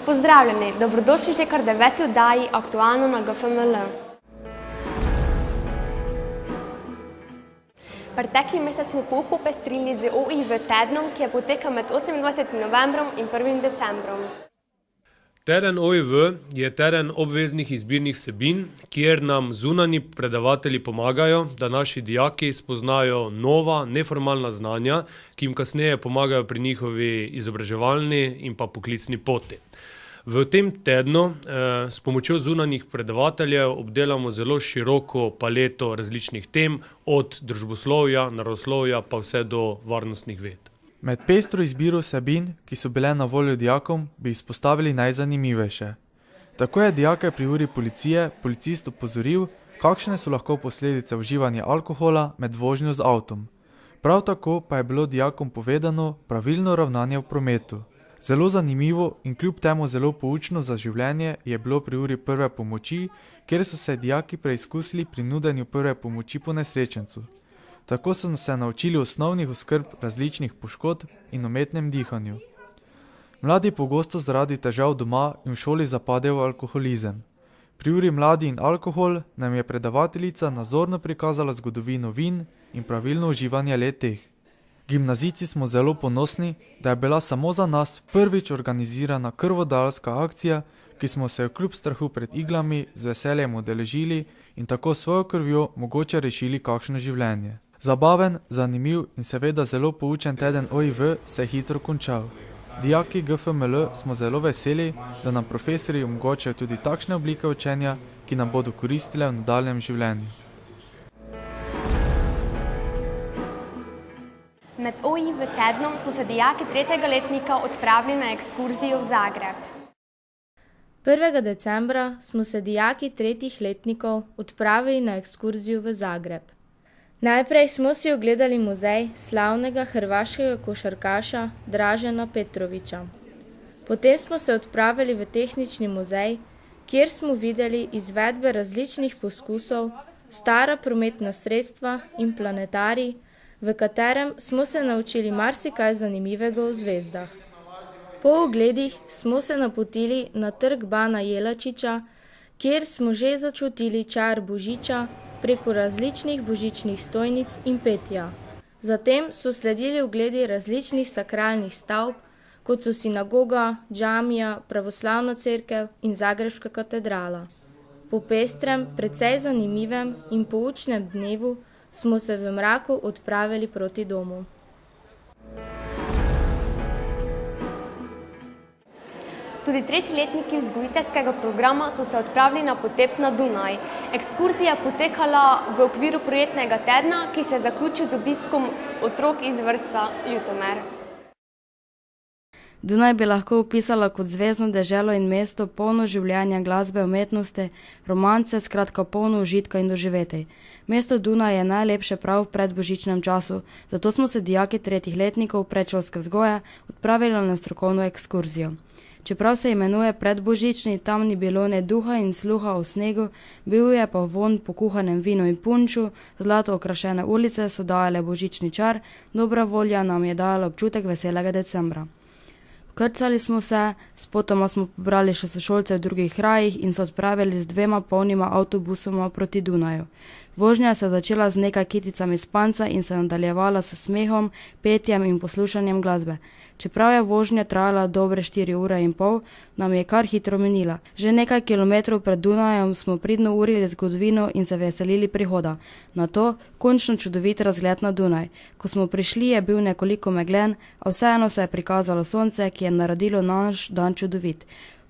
Pozdravljeni, dobrodošli že kar 9. oddaji Aktualno na GFML. Pretekli mesec smo pol popestrili z OIV tednom, ki je potekal med 28. novembrom in 1. decembrom. Teden OIV je teden obveznih izbirnih vsebin, kjer nam zunanji predavatelji pomagajo, da naši dijaki spoznajo nova, neformalna znanja, ki jim kasneje pomagajo pri njihovi izobraževalni in pa poklicni poti. V tem tednu s pomočjo zunanjih predavateljev obdelamo zelo široko paleto različnih tem, od družboslovja, naravoslovja pa vse do varnostnih ved. Med pestro izbiro vsebin, ki so bile na voljo dijakom, bi izpostavili najzanimivejše. Tako je dijake pri uri policije policist opozoril, kakšne so lahko posledice uživanja alkohola med vožnjo z avtom. Prav tako pa je bilo dijakom povedano pravilno ravnanje v prometu. Zelo zanimivo in kljub temu zelo poučno za življenje je bilo pri uri prve pomoči, kjer so se dijaki preizkusili pri nudenju prve pomoči ponesrečencu. Tako so se naučili osnovnih oskrb različnih poškodb in umetnem dihanju. Mladi pogosto zaradi težav doma in v šoli zapadejo v alkoholizem. Pri uri Mladi in alkohol nam je predavateljica nazorno prikazala zgodovino vin in pravilno uživanje le-teh. Gimnazijci smo zelo ponosni, da je bila samo za nas prvič organizirana krvodajalska akcija, ki smo se jo kljub strahu pred iglami z veseljem udeležili in tako svojo krvjo mogoče rešili kakšno življenje. Zabaven, zanimiv in seveda zelo poučen teden OIV se je hitro končal. Dijaki GFML smo zelo veseli, da nam profesorji omogočajo tudi takšne oblike učenja, ki nam bodo koristile v nadaljnjem življenju. Med OIV tednom so se dijaki 3. letnika odpravili na ekskurzijo v Zagreb. 1. decembra smo se dijaki 3. letnikov odpravili na ekskurzijo v Zagreb. Najprej smo si ogledali muzej slavnega hrvaškega košarkaša Dražena Petrovića. Potem smo se odpravili v tehnični muzej, kjer smo videli izvedbe različnih poskusov, stara prometna sredstva in planetarij, v katerem smo se naučili marsikaj zanimivega o zvezdah. Po ogledih smo se napotili na trg Bana Jelačića, kjer smo že začutili čar Božiča preko različnih božičnih stojnic in petja. Zatem so sledili ogledi različnih sakralnih stavb, kot so sinagoga, džamija, pravoslavna cerkev in Zagrebška katedrala. Po pestrem, precej zanimivem in poučnem dnevu smo se v mraku odpravili proti domu. Tudi 3. letniki vzgojiteljskega programa so se odpravili na potep na Dunaj. Ekskurzija je potekala v okviru projektnega tedna, ki se je zaključil z obiskom otrok iz vrtca Ljutomer. Dunaj bi lahko opisala kot zvezdno deželo in mesto, polno življenja, glasbe, umetnosti, romance, skratka polno užitka in doživetij. Mesto Dunaj je najlepše prav v predbožičnem času, zato smo se dijaki 3. letnikov predšolske vzgoje odpravili na strokovno ekskurzijo. Čeprav se imenuje predbožični, tam ni bilo ne duha in sluha o snegu, bil je pa vonj po kuhanem vinu in punču, zlato okrašene ulice so dajale božični čar, dobra volja nam je dajala občutek veselega decembra. Vkrcali smo se, spotoma smo pobrali še sošolce v drugih krajih in se odpravili z 2 polnima avtobusoma proti Dunaju. Vožnja se je začela z nekaj kiticami spanca in se nadaljevala s smehom, petjem in poslušanjem glasbe. Čeprav je vožnja trajala dobre 4 ure in pol, nam je kar hitro minila. Že nekaj kilometrov pred Dunajem smo pridno urili zgodovino in se veselili prihoda. Nato končno čudovit razgled na Dunaj. Ko smo prišli, je bil nekoliko meglen, a vseeno se je prikazalo sonce, ki je naredilo naš dan čudovit.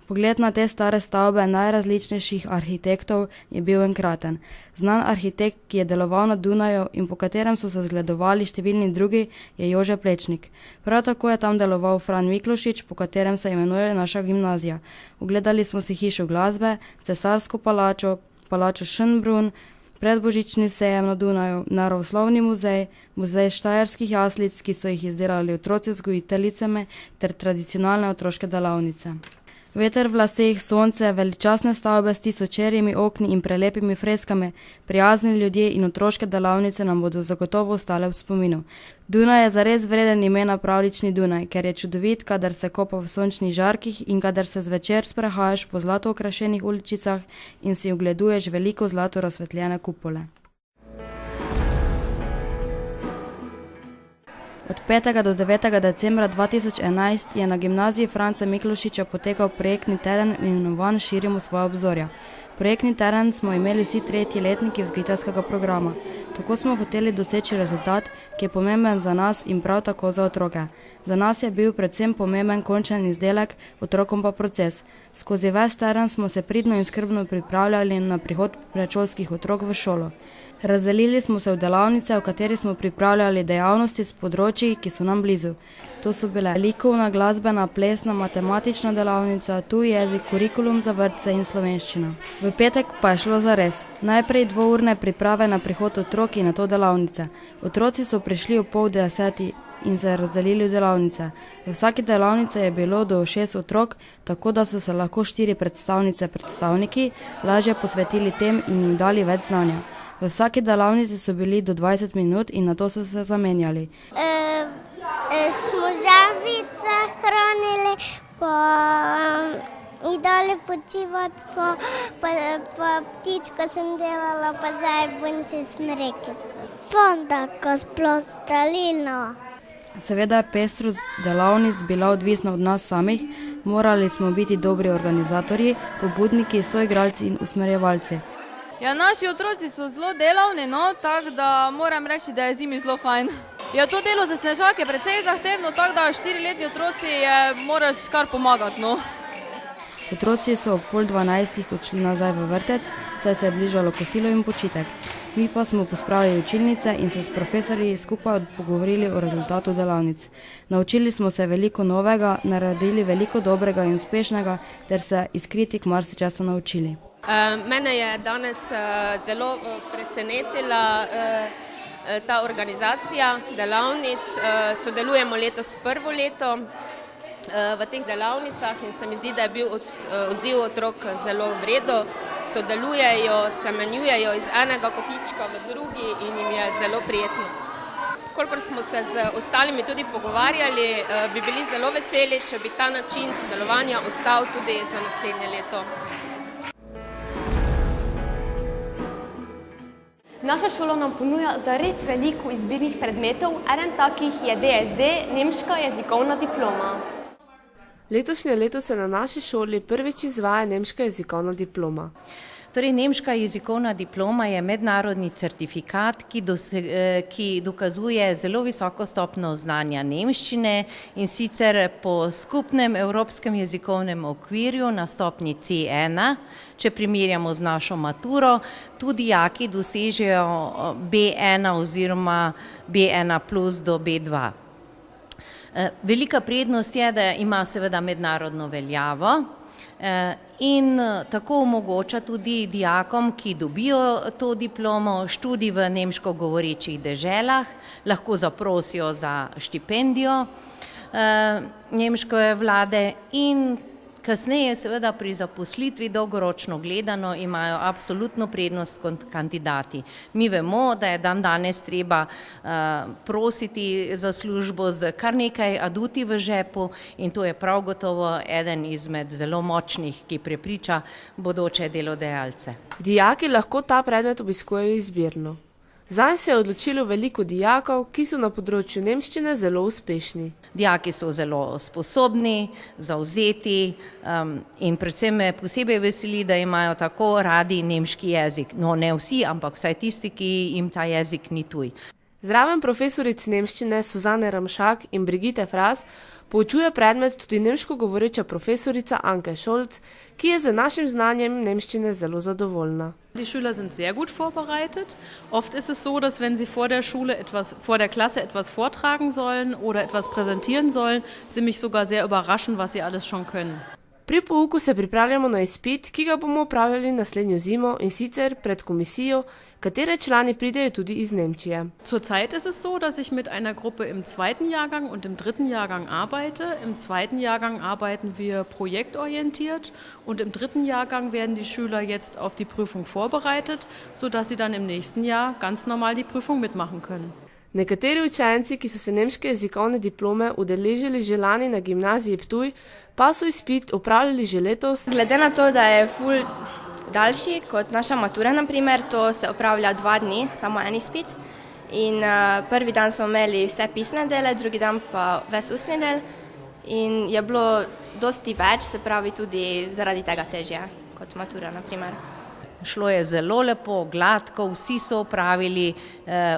Pogled na te stare stavbe najrazličnejših arhitektov je bil enkraten. Znan arhitekt, ki je deloval na Dunaju in po katerem so se zgledovali številni drugi, je Jože Plečnik. Prav tako je tam deloval Fran Miklošič, po katerem se imenuje naša gimnazija. Ogledali smo si hišo glasbe, cesarsko palačo, palačo Schönbrunn, predbožični sejem na Dunaju, naravoslovni muzej, muzej štajerskih jaslic, ki so jih izdelali otroci z vzgojiteljicami, ter tradicionalne otroške delavnice. Veter v laseh, sonce, veličastne stavbe s tisočerimi okni in prelepimi freskami, prijazni ljudje in otroške delavnice nam bodo zagotovo ostale v spominu. Dunaj je zares vreden imena pravljični Dunaj, ker je čudovit, kadar se kopa v sončnih žarkih in kadar se zvečer sprehajaš po zlato okrašenih uličicah in si ogleduješ veliko zlato razsvetljene kupole. Od 5. do 9. decembra 2011 je na gimnaziji Franca Miklošiča potekal projektni teden imenovan Širimo svoja obzorja. Projektni teden smo imeli vsi tretji letniki vzgojiteljskega programa. Tako smo hoteli doseči rezultat, ki je pomemben za nas in prav tako za otroke. Za nas je bil predvsem pomemben končen izdelek, otrokom pa proces. Skozi ves teden smo se pridno in skrbno pripravljali na prihod predšolskih otrok v šolo. Razdelili smo se v delavnice, v kateri smo pripravljali dejavnosti z področji, ki so nam blizu. To so bile likovna, glasbena, plesna, matematična delavnica, tuji jezik, kurikulum za vrtce in slovenščina. V petek pa je šlo zares. Najprej 2-urne priprave na prihod otrok in nato delavnice. Otroci so prišli ob 9:30 in se razdelili v delavnice. V vsaki delavnici je bilo do 6 otrok, tako da so se lahko 4 predstavniki lažje posvetili tem in jim dali več znanja. V vsaki delavnici so bili do 20 minut in nato so se zamenjali. Smo žavice hranili, in dali počivati, pa ptičko sem delala, pa zdaj bunče smrekice. Fondako splostalino. Seveda je pestrost delavnic bila odvisna od nas samih, morali smo biti dobri organizatorji, pobudniki, soigralci in usmerjevalci. Ja, naši otroci so zelo delavni, tako da moram reči, da je z njimi zelo fajn. Ja, to delo za snežake je precej zahtevno, tako da 4-letni otroci moraš kar pomagati, Otroci so ob 11:30 odšli nazaj v vrtec, saj se je bližalo kosilo in počitek. Mi pa smo pospravili učilnice in se s profesorji skupaj pogovorili o rezultatu delavnic. Naučili smo se veliko novega, naredili veliko dobrega in uspešnega, ter se iz kritik marsičesa naučili. Mene je danes zelo presenetila ta organizacija delavnic. Sodelujemo letos prvo leto v teh delavnicah in se mi zdi, da je bil odziv otrok zelo v redu. Sodelujejo, se menjujejo iz enega kotička v drugi in jim je zelo prijetno. Kolikor smo se z ostalimi tudi pogovarjali, bi bili zelo veseli, če bi ta način sodelovanja ostal tudi za naslednje leto. Naša šola nam ponuja zares veliko izbirnih predmetov, eden takih je DSD, nemška jezikovna diploma. Letošnje leto se na naši šoli prvič izvaja nemška jezikovna diploma. Torej, nemška jezikovna diploma je mednarodni certifikat, ki dokazuje zelo visoko stopnjo znanja nemščine in sicer po skupnem evropskem jezikovnem okvirju na stopnji C1. Če primerjamo z našo maturo, tudi dijaki dosežejo B1 oziroma B1 plus do B2. Velika prednost je, da ima seveda mednarodno veljavo in tako omogoča tudi dijakom, ki dobijo to diplomo, študij v nemško govorečih deželah, lahko zaprosijo za štipendijo nemške vlade in kasneje seveda pri zaposlitvi dolgoročno gledano imajo absolutno prednost kot kandidati. Mi vemo, da je danes treba prositi za službo z kar nekaj aduti v žepu in to je prav gotovo eden izmed zelo močnih, ki prepriča bodoče delodajalce. Dijaki lahko ta predmet obiskujejo izbirno. Zanj se je odločilo veliko dijakov, ki so na področju nemščine zelo uspešni. Dijaki so zelo sposobni, zavzeti in predvsem me posebej veseli, da imajo tako radi nemški jezik. No, ne vsi, ampak vsaj tisti, ki jim ta jezik ni tuj. Zraven profesoric nemščine Suzane Ramšak in Brigitte Fras poučuje predmet tudi nemško govoreča profesorica Anke Scholz, ki je z našim znanjem nemščine zelo zadovoljna. Die Schüler sind sehr gut vorbereitet. Oft ist es so, dass wenn sie vor der Klasse etwas vortragen sollen oder etwas präsentieren sollen, sie mich sogar sehr überraschen, was sie alles schon können. Pri pouku se pripravljamo na izpit, ki ga bomo opravljali naslednjo zimo in sicer pred komisijo, katere člani pridejo tudi iz Nemčije. Zurzeit ist es so, dass ich mit einer Gruppe im 2. Jahrgang und im 3. Jahrgang arbeite. Im 2. Jahrgang arbeiten wir projektorientiert und im 3. Jahrgang werden die Schüler jetzt auf die Prüfung vorbereitet, sodass sie dann im nächsten Jahr ganz normal die Prüfung mitmachen können. Nekateri učenci, ki so se nemške jezikovne diplome udeležili že lani na gimnaziji Ptuj, pa so izpit opravljali že letos. Glede na to, da je ful daljši kot naša matura, naprimer, to se opravlja 2 dni, samo en izpit. In prvi dan smo imeli vse pisne dele, drugi dan pa ves ustni del. In je bilo dosti več, se pravi tudi zaradi tega težje kot matura, naprimer. Šlo je zelo lepo, gladko, vsi so opravili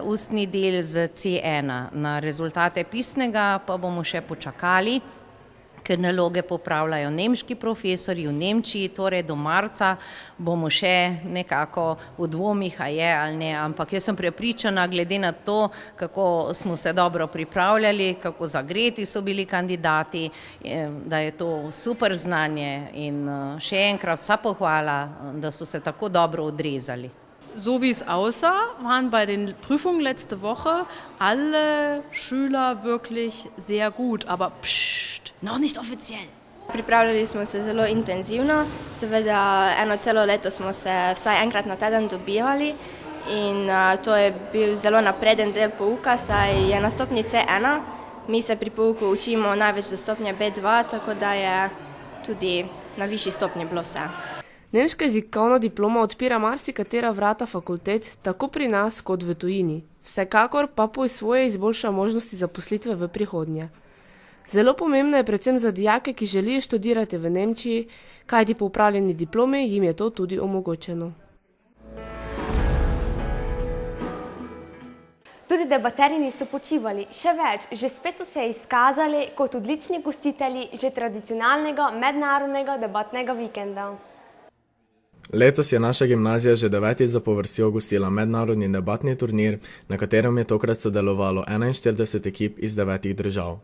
ustni del z C1. Na rezultate pisnega pa bomo še počakali, ker naloge popravljajo nemški profesori v Nemčiji, torej do marca bomo še nekako v dvomih, a je ali ne, ampak jaz sem prepričana, glede na to, kako smo se dobro pripravljali, kako zagreti so bili kandidati, da je to super znanje in še enkrat vsa pohvala, da so se tako dobro odrezali. So wie es aussah, waren bei den Prüfungen letzte Woche alle Schüler wirklich sehr gut, aber pst, noch nicht offiziell. Pripravljali smo se zelo intenzivno, seveda eno celo leto smo se vsaj enkrat na teden dobivali in to je bil zelo napreden del pouka, saj je na stopnji C1. Mi se pri pouku učimo največ do stopnje B2, tako da je tudi na višji stopnji bilo vse. Nemška jezikovna diploma odpira marsikatera vrata fakultet, tako pri nas kot v tujini. Vsekakor pa svoje izboljša možnosti zaposlitve v prihodnje. Zelo pomembno je predvsem za dijake, ki želijo študirati v Nemčiji, kajti po upravljeni diplomi jim je to tudi omogočeno. Tudi debaterji niso počivali, še več, že spet so se izkazali kot odlični gostitelji že tradicionalnega mednarodnega debatnega vikenda. Letos je naša gimnazija že 9. zapovrstjo gostila mednarodni debatni turnir, na katerem je tokrat sodelovalo 41 ekip iz 9 držav.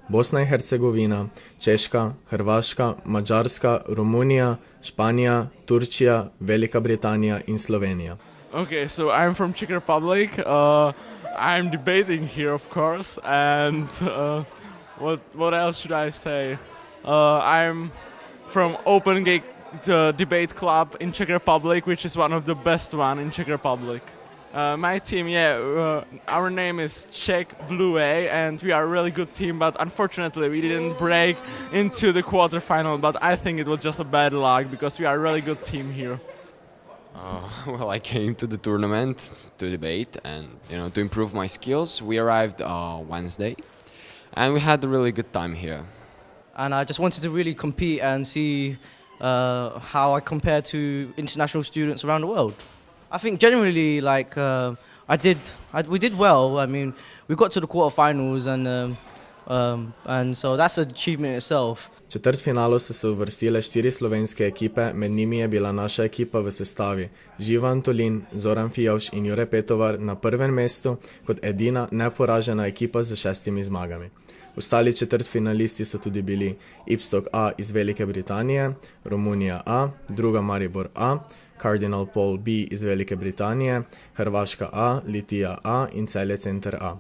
Bosna in Hercegovina, Češka, Hrvaška, Madžarska, Romunija, Španija, Turčija, Velika Britanija in Slovenija. Okay, so I'm from Czech Republic. I'm debating here, of course, and what else should I say? I'm from Open Gate Debate Club in Czech Republic, which is one of the best one in Czech Republic. My team, our name is Czech Blue A, and we are a really good team, but unfortunately we didn't break into the quarterfinal, but I think it was just a bad luck because we are a really good team here. Well, I came to the tournament to debate and, to improve my skills. We arrived Wednesday and we had a really good time here. And I just wanted to really compete and see how I compare to international students around the world. I think generally, we did well. I mean, we got to the quarterfinals and so that's an achievement itself. V četrtfinalu so se uvrstile 4 slovenske ekipe, med njimi je bila naša ekipa v sestavi Živa Antolin, Zoran Fijavš in Jure Petovar na prvem mestu kot edina neporažena ekipa z 6 zmagami. Ostali četrtfinalisti so tudi bili Ipstok A iz Velike Britanije, Romunija A, druga Maribor A, Cardinal Pol B iz Velike Britanije, Hrvaška A, Litija A in Celje Center A.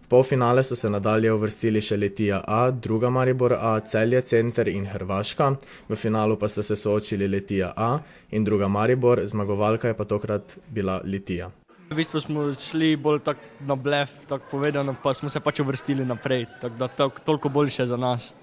V polfinale so se nadalje uvrstili še Litija A, druga Maribor A, Celje Center in Hrvaška, v finalu pa sta se soočili Litija A in druga Maribor, zmagovalka je pa tokrat bila Litija. V bistvu smo šli bolj tako na blef, tako povedano, pa smo se pač uvrstili naprej, tako da toliko boljše za nas.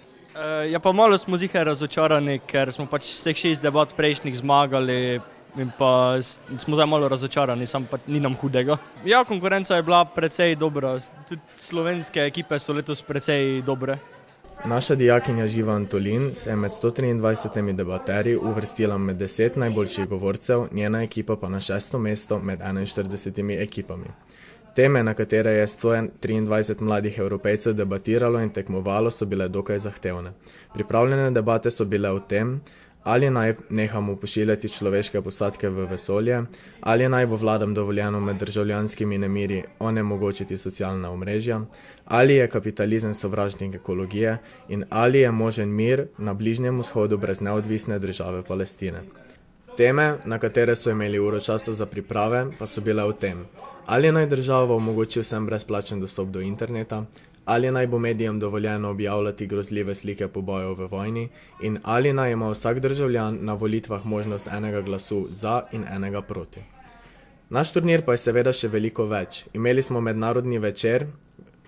Ja, pa malo smo ziher razočarani, ker smo pač vseh 6 debat prejšnjih zmagali in pa smo zdaj malo razočarani, sam pa ni nam hudega. Ja, konkurenca je bila precej dobra, tudi slovenske ekipe so letos precej dobre. Naša dijakinja Živa Antolin se je med 123 debaterji uvrstila med 10 najboljših govorcev, njena ekipa pa na 6. mesto med 41 ekipami. Teme, na katere je 123 mladih Evropejcev debatiralo in tekmovalo, so bile dokaj zahtevne. Pripravljene debate so bile o tem, ali naj nehamo pošiljati človeške posadke v vesolje, ali naj bo vladam dovoljeno med državljanskimi nemiri onemogočiti socialna omrežja, ali je kapitalizem sovražnik ekologije in ali je možen mir na Bližnjem vzhodu brez neodvisne države Palestine. Teme, na katere so imeli uro časa za priprave, pa so bile v tem, ali naj država omogoči vsem brezplačen dostop do interneta, ali naj bo medijem dovoljeno objavljati grozljive slike pobojev v vojni in ali naj ima vsak državljan na volitvah možnost enega glasu za in enega proti. Naš turnir pa je seveda še veliko več. Imeli smo mednarodni večer,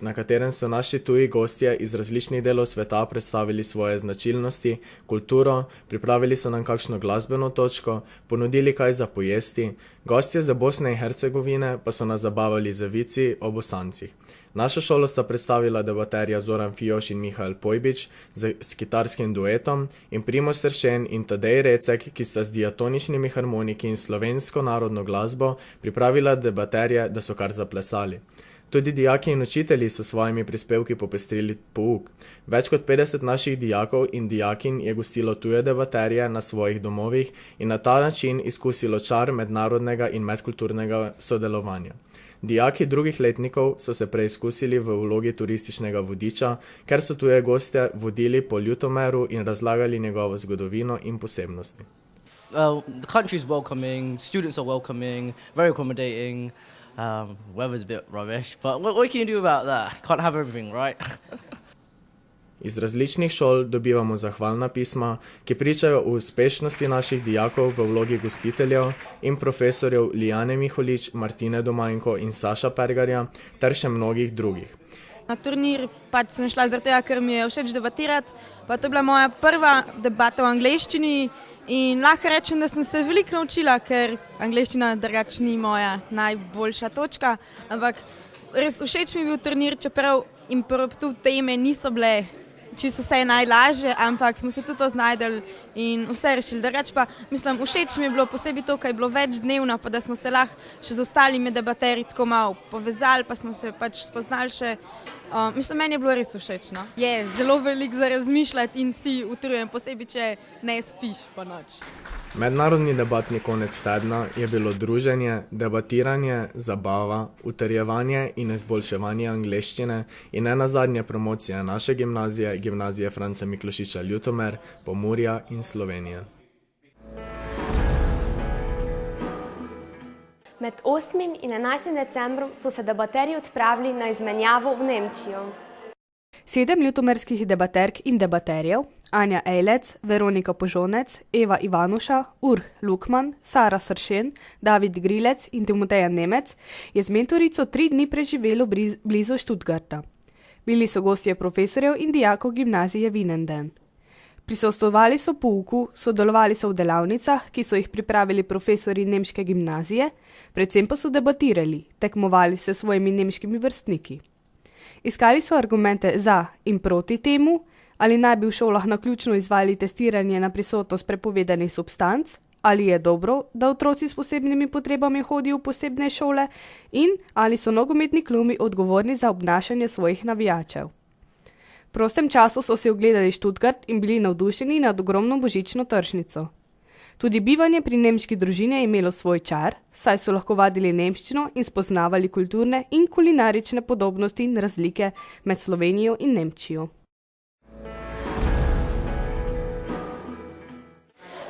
na katerem so naši tuji gostje iz različnih delov sveta predstavili svoje značilnosti, kulturo, pripravili so nam kakšno glasbeno točko, ponudili kaj za pojesti, gostje za Bosne in Hercegovine pa so nas zabavali z vici o Bosancih. Našo šolo sta predstavila debaterja Zoran Fijoš in Mihael Pojbič s kitarskim duetom in Primož Sršen in Tadej Recek, ki sta z diatoničnimi harmoniki in slovensko narodno glasbo pripravila debaterje, da so kar zaplesali. Tudi dijaki in učitelji so svojimi prispevki popestrili pouk. Več kot 50 naših dijakov in dijakinj je gostilo tuje debaterje na svojih domovih in na ta način izkusilo čar mednarodnega in medkulturnega sodelovanja. Dijaki drugih letnikov so se preizkusili v vlogi turističnega vodiča, ker so tuje goste vodili po Ljutomeru in razlagali njegovo zgodovino in posebnosti. The country is welcoming, students are welcoming, very accommodating. Weather's a bit rubbish, but what can you do about that? Can't have everything, right? Iz različnih šol dobivamo zahvalna pisma, ki pričajo o uspešnosti naših dijakov v vlogi gostiteljev in profesorjev Lijane Miholič, Martine Domajnko in Saša Pergarja ter še mnogih drugih. Na turnir pač sem šla zaradi tega, ker mi je všeč debatirati, pa to je bila moja prva debata v angleščini in lahko rečem, da sem se veliko naučila, ker angleščina drugače ni moja najboljša točka, ampak res všeč mi je bil turnir, čeprav impromptu teme niso bile čisto vse najlažje, ampak smo se tudi to znajdeli in vse rešili. Drugače pa, mislim, všeč mi je bilo posebej to, kaj je bilo večdnevno, pa da smo se lahko še z ostalimi debaterji tako malo povezali, pa smo se pač spoznali še. Mislim, meni je bilo res všečno. Je zelo veliko za razmišljati in si utrujen, posebej, če ne spiš po noč. Mednarodni debatni konec tedna je bilo druženje, debatiranje, zabava, utrjevanje in izboljševanje angleščine in nenazadnje promocija naše gimnazije, gimnazije Franca Miklošiča Ljutomer, Pomurja in Slovenije. Med 8. in 11. decembrom so se debaterji odpravili na izmenjavo v Nemčijo. 7 ljutomerskih debaterk in debaterjev, Anja Ejlec, Veronika Požonec, Eva Ivanuša, Urh Lukman, Sara Sršen, David Grilec in Timoteja Nemec, je z mentorico 3 dni preživelo blizu Študgarta. Bili so gostje profesorjev in dijakov gimnazije Winnenden. Prisostvovali so pouku, sodelovali so v delavnicah, ki so jih pripravili profesori nemške gimnazije, predvsem pa so debatirali, tekmovali se s svojimi nemškimi vrstniki. Iskali so argumente za in proti temu, ali naj bi v šolah naključno izvajali testiranje na prisotnost prepovedanih substanc, ali je dobro, da otroci s posebnimi potrebami hodijo v posebne šole in ali so nogometni klubi odgovorni za obnašanje svojih navijačev. V prostem času so si ogledali Študgart in bili navdušeni nad ogromno božično tržnico. Tudi bivanje pri nemški družini je imelo svoj čar, saj so lahko vadili nemščino in spoznavali kulturne in kulinarične podobnosti in razlike med Slovenijo in Nemčijo.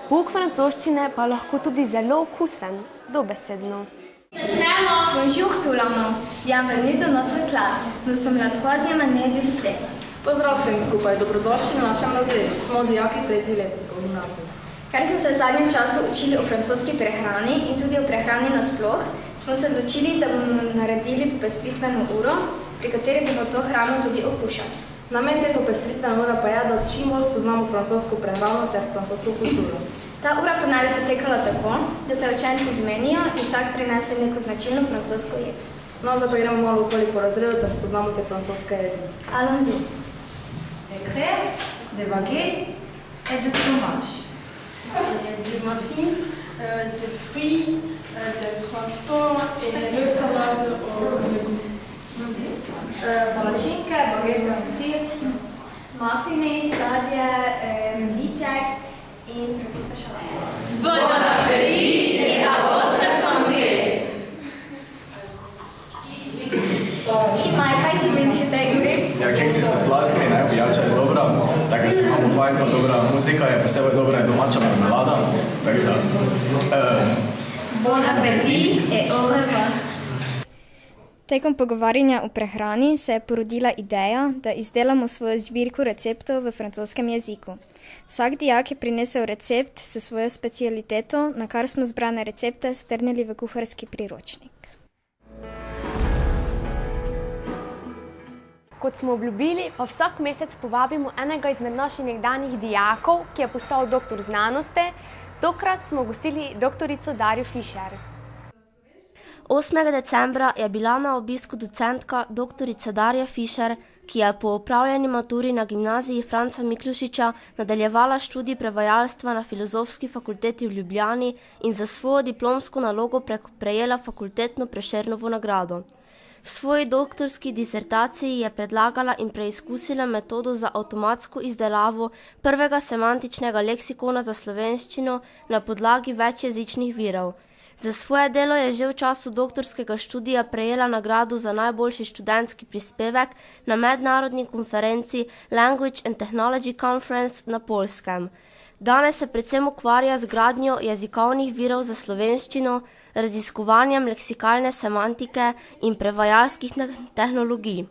Pouk francoščine pa lahko tudi zelo okusen, dobesedno. Bonjour tout le monde, bienvenue dans notre classe. Nous sommes la 3e année du lycée. Pozdrav vsem skupaj, dobrodošli na našem razredu. Smo dijaki 3. letnikov gimnazije. Ker smo se v zadnjem času učili o francoski prehrani in tudi o prehrani nasploh, smo se odločili, da bomo naredili popestritveno uro, pri kateri bomo to hrano tudi okušali. Namen te popestritvene ure pa je, da čim bolj spoznamo francosko prehrano ter francosko kulturo. Ta ura pa naj bi potekala tako, da se učenci zmenijo in vsak prinese neko značilno francosko jed. No, zdaj pa gremo malo okoli po razredu, da spoznamo te francoske jedi. Allons-y. Des crêpes, des baguettes et du fromage. Des muffins, des fruits, des croissants et de salade aux légumes. Palačinke, bagete in sir. Muffiny, sadje, mliček in Franciska Šalaj. Bon appétit et à votre santé! In Maj, kaj ti meniš o tej igri? Ja, keksi so slastni, ne, pijača je dobra, tako da se imamo fajn, pa dobra muzika je, posebej dobra je domača marmelada, tako da... Bon appétit et au revoir! Tekom pogovarjanja o prehrani se je porodila ideja, da izdelamo svojo zbirko receptov v francoskem jeziku. Vsak dijak je prinesel recept s svojo specialiteto, na kar smo zbrane recepte strnili v kuharski priročnik. Kot smo obljubili, pa vsak mesec povabimo enega izmed naših nekdanjih dijakov, ki je postal doktor znanosti. Tokrat smo gostili doktorico Darjo Fišer. 8. decembra je bila na obisku docentka doktorica Darja Fišer, ki je po opravljeni maturi na gimnaziji Franca Miklušiča nadaljevala študij prevajalstva na Filozofski fakulteti v Ljubljani in za svojo diplomsko nalogo prejela fakultetno Prešernovo nagrado. V svoji doktorski disertaciji je predlagala in preizkusila metodo za avtomatsko izdelavo prvega semantičnega leksikona za slovenščino na podlagi večjezičnih virov. Za svoje delo je že v času doktorskega študija prejela nagrado za najboljši študentski prispevek na mednarodni konferenci Language and Technology Conference na Poljskem. Danes se predvsem ukvarja z gradnjo jezikovnih virov za slovenščino, raziskovanjem leksikalne semantike in prevajalskih tehnologij.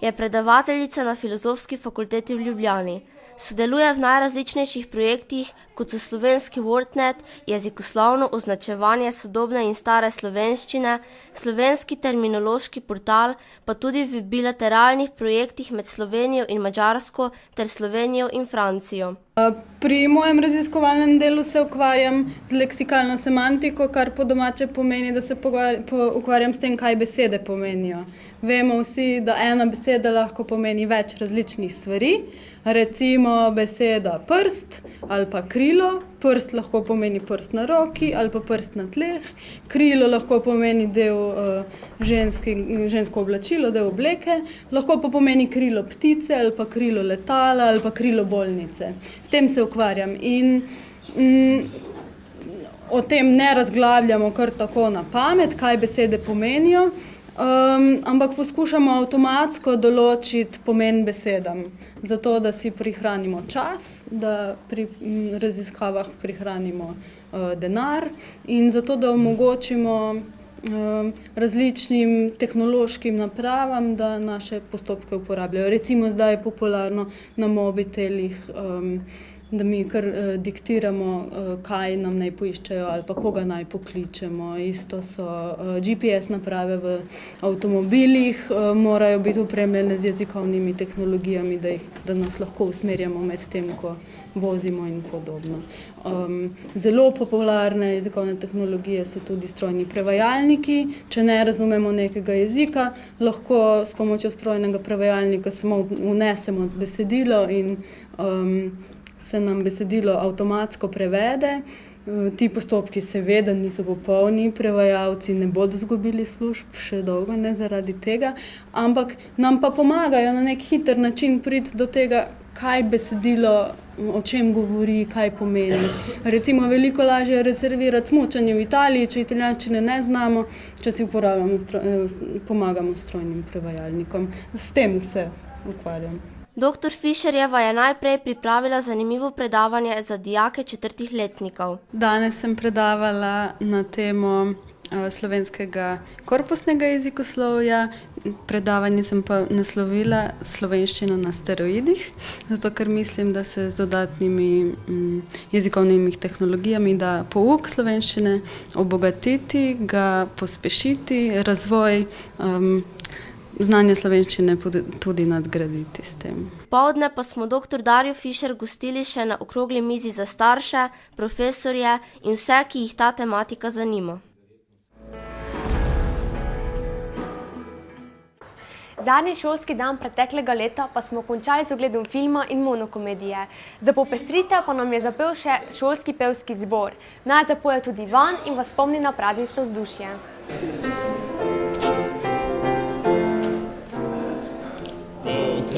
Je predavateljica na Filozofski fakulteti v Ljubljani. Sodeluje v najrazličnejših projektih, kot so slovenski WordNet, jezikoslovno označevanje sodobne in stare slovenščine, slovenski terminološki portal, pa tudi v bilateralnih projektih med Slovenijo in Madžarsko ter Slovenijo in Francijo. Pri mojem raziskovalnem delu se ukvarjam z leksikalno semantiko, kar po domače pomeni, da se ukvarjam s tem, kaj besede pomenijo. Vemo vsi, da ena beseda lahko pomeni več različnih stvari, recimo beseda prst ali pa krilo. Prst lahko pomeni prst na roki ali pa prst na tleh, krilo lahko pomeni del žensko oblačilo, del obleke, lahko pa pomeni krilo ptice ali pa krilo letala ali pa krilo bolnice. S tem se ukvarjam in o tem ne razglabljamo kar tako na pamet, kaj besede pomenijo, ampak poskušamo avtomatsko določiti pomen besedam, zato da si prihranimo čas, da pri raziskavah prihranimo denar in zato da omogočimo različnim tehnološkim napravam, da naše postopke uporabljajo. Recimo zdaj je popularno na mobitelih, da mi kar diktiramo, kaj nam naj poiščejo ali pa koga naj pokličemo. Isto so GPS naprave v avtomobilih, morajo biti opremljene z jezikovnimi tehnologijami, da nas lahko usmerjamo med tem, ko vozimo in podobno. Zelo popularne jezikovne tehnologije so tudi strojni prevajalniki. Če ne razumemo nekega jezika, lahko s pomočjo strojnega prevajalnika samo vnesemo besedilo in se nam besedilo avtomatsko prevede. Ti postopki seveda niso popolni, prevajalci ne bodo izgubili služb, še dolgo ne zaradi tega, ampak nam pa pomagajo na nek hiter način priti do tega, kaj besedilo, o čem govori, kaj pomeni. Recimo veliko lažje je rezervirati smučanje v Italiji, če italijanščine ne znamo, če si pomagamo strojnim prevajalnikom. S tem se ukvarjam. Dr. Fišerjeva je najprej pripravila zanimivo predavanje za dijake 4. letnikov. Danes sem predavala na temo slovenskega korpusnega jezikoslovja. Predavanje sem pa naslovila Slovenščina na steroidih, zato ker mislim, da se z dodatnimi jezikovnimi tehnologijami da pouk slovenščine obogatiti, ga pospešiti, razvoj znanje slovenščine tudi nadgraditi s tem. Popoldne pa smo dr. Darjo Fišer gostili še na okrogli mizi za starše, profesorje in vse, ki jih ta tematika zanima. Zadnji šolski dan preteklega leta pa smo končali z ogledom filma in monokomedije. Za popestritev pa nam je zapel še šolski pevski zbor. Naj zapoje tudi van in vas spomni na praznično vzdušje.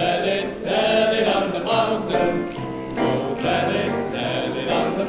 Let it on the mountain, oh, let it on the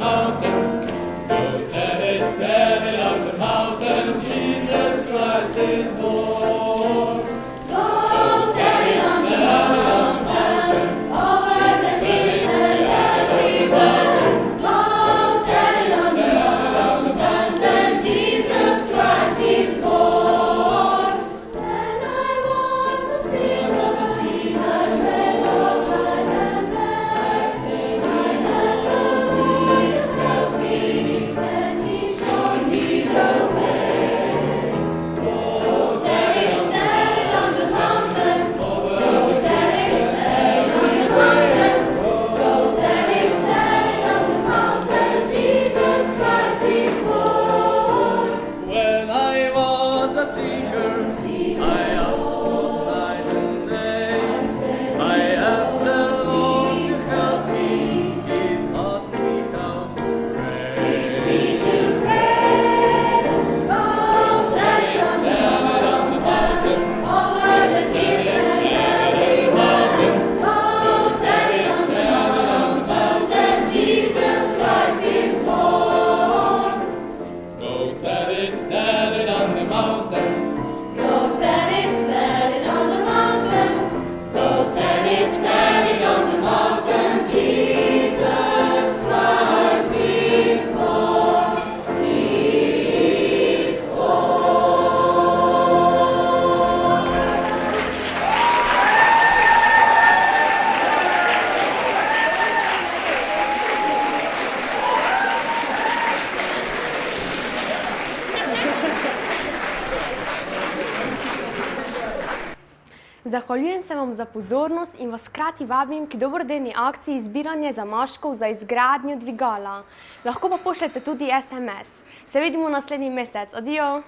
Zahvaljujem se vam za pozornost in vas hkrati vabim k dobrodelni akciji zbiranja zamaškov za izgradnjo dvigala. Lahko pa pošljete tudi SMS. Se vidimo naslednji mesec. Adijo!